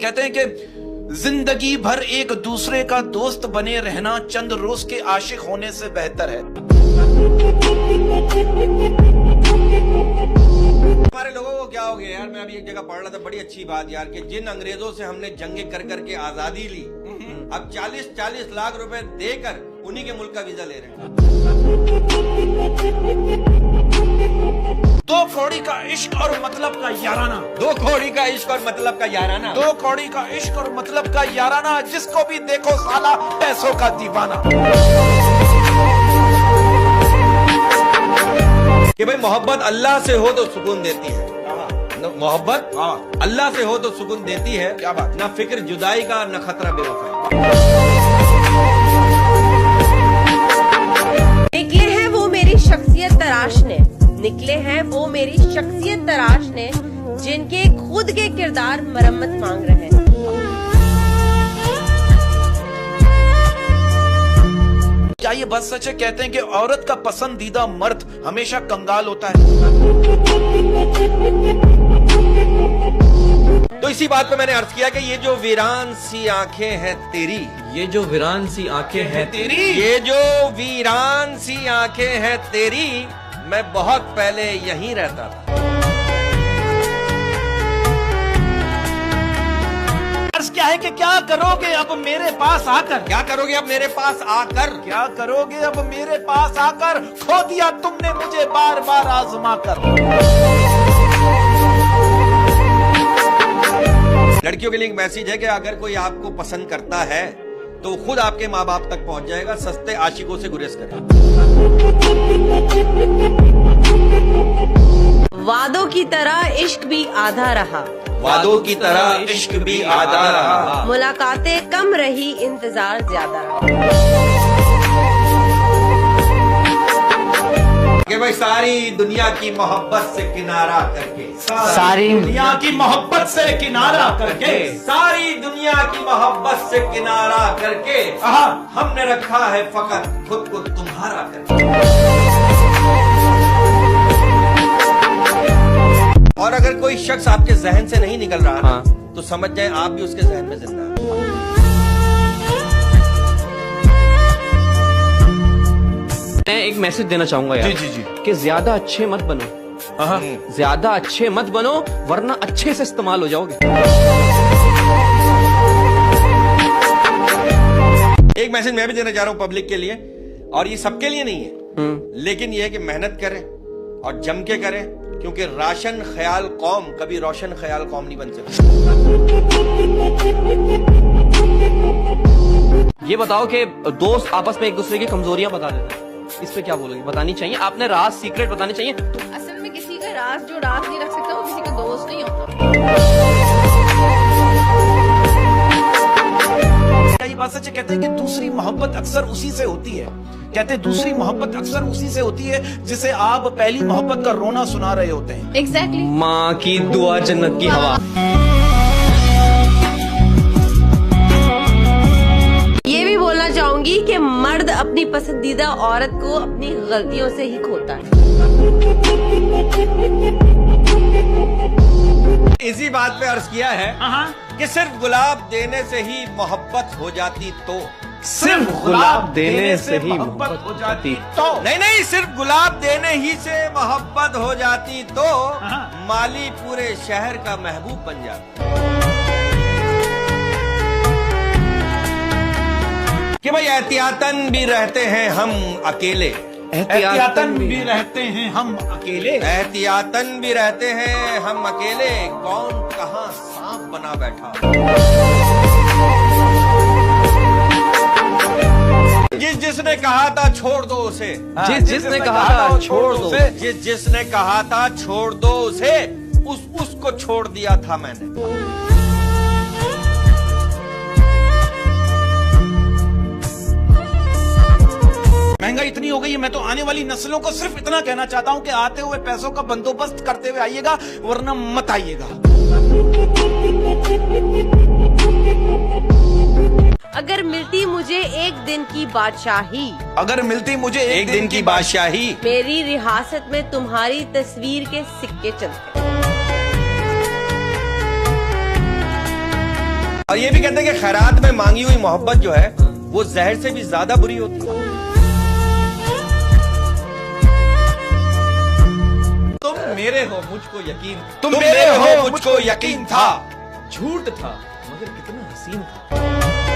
कहते हैं कि जिंदगी भर एक दूसरे का दोस्त बने रहना चंद रोज के आशिक होने से बेहतर है। हमारे लोगों को क्या हो गया यार, मैं अभी एक जगह पढ़ रहा था, बड़ी अच्छी बात यार, कि जिन अंग्रेजों से हमने जंगे कर करके आजादी ली, अब 40-40 लाख रुपए देकर उन्हीं के मुल्क का वीजा ले रहे हैं। दो कौड़ी का इश्क और मतलब का याराना, दो कौड़ी का इश्क और मतलब का याराना, दो कौड़ी का इश्क और मतलब का याराना, जिसको भी देखो साला पैसों का दीवाना। कि भाई मोहब्बत अल्लाह से हो तो सुकून देती है, मोहब्बत अल्लाह से हो तो सुकून देती है। क्या बात, ना फिक्र जुदाई का, ना खतरा बेवफाई। निकले हैं वो मेरी शख्सियत तराशने, निकले हैं वो मेरी शख्सियत तराशने, जिनके खुद के किरदार मरम्मत मांग रहे हैं। क्या ये बात सच है? कहते हैं कि औरत का पसंदीदा मर्द हमेशा कंगाल होता है। तो इसी बात पे मैंने अर्ज किया कि ये जो वीरान सी आंखें हैं तेरी, ये जो वीरान सी आंखें हैं तेरी, ये जो वीरान सी आंखें हैं तेरी, मैं बहुत पहले यहीं रहता था। अर्ज क्या है कि क्या करोगे अब मेरे पास आकर, क्या करोगे अब मेरे पास आकर, क्या करोगे अब मेरे पास आकर, खो दिया तुमने मुझे बार बार आजमा कर। लड़कियों के लिए एक मैसेज है कि अगर कोई आपको पसंद करता है तो खुद आपके माँ बाप तक पहुंच जाएगा, सस्ते आशिकों से गुरेज करें। वादों की तरह इश्क भी आधा रहा, वादों की तरह इश्क भी आधा रहा, मुलाकातें कम रही, इंतजार ज्यादा रहा। कि भाई सारी दुनिया की मोहब्बत से किनारा करके, सारी दुनिया की मोहब्बत से किनारा करके, सारी दुनिया की मोहब्बत से किनारा करके, हमने रखा है फकत खुद को तुम्हारा करके। और अगर कोई शख्स आपके जहन से नहीं निकल रहा तो समझ जाए आप भी उसके जहन में जिंदा हैं। मैं एक मैसेज देना चाहूंगा यार, जी कि ज्यादा अच्छे मत बनो, ज्यादा अच्छे मत बनो वरना अच्छे से इस्तेमाल हो जाओगे। एक मैसेज मैं भी देना चाह रहा हूं पब्लिक के लिए, और ये सबके लिए नहीं है, लेकिन ये है कि मेहनत करें और जम के करें, क्योंकि राशन ख्याल कौम कभी रोशन ख्याल कौम नहीं बन सकती। ये बताओ कि दोस्त आपस में एक दूसरे की कमजोरियां बता देते हैं, इस पे क्या बोलोगे? बतानी चाहिए, आपने राज सीक्रेट बताने चाहिए। असल में किसी का राज जो राज नहीं रख सकता वो किसी का दोस्त नहीं होता। क्या ये बात सच है? कहते हैं कि दूसरी मोहब्बत अक्सर उसी से होती है, कहते हैं दूसरी मोहब्बत अक्सर उसी से होती है जिसे आप पहली मोहब्बत का रोना सुना रहे होते हैं। एग्जैक्टली। माँ की दुआ जन्नत की हवा। ये भी बोलना चाहूंगी कि मर्द अपनी पसंदीदा औरत को अपनी गलतियों से ही खोता है। इसी बात पे अर्ज किया है कि सिर्फ गुलाब देने से ही मोहब्बत हो जाती तो, सिर्फ गुलाब देने से ही मोहब्बत हो जाती तो, नहीं, सिर्फ गुलाब देने ही से मोहब्बत हो जाती तो माली पूरे शहर का महबूब बन जाता। कि भाई एहतियातन भी रहते हैं हम अकेले, एहतियातन भी रहते हैं हम अकेले, एहतियातन भी रहते हैं हम अकेले, कौन कहां सांप बना बैठा। जिसने कहा था छोड़ दो उसे, जिसने कहा था छोड़ दो, जिसने कहा था छोड़ दो उसे, उसको छोड़ दिया था मैंने। महंगाई इतनी हो गई है, मैं तो आने वाली नस्लों को सिर्फ इतना कहना चाहता हूं कि आते हुए पैसों का बंदोबस्त करते हुए आइएगा, वरना मत आइएगा। अगर मिलती मुझे एक दिन की बादशाही, अगर मिलती मुझे एक दिन की बादशाही, मेरी रियासत में तुम्हारी तस्वीर के सिक्के चलते। और ये भी कहते हैं कि खैरात में मांगी हुई मोहब्बत जो है वो जहर से भी ज्यादा बुरी होती है। तुम मेरे हो मुझको यकीन, तुम मेरे हो मुझको यकीन था, झूठ था मगर कितना हसीन था।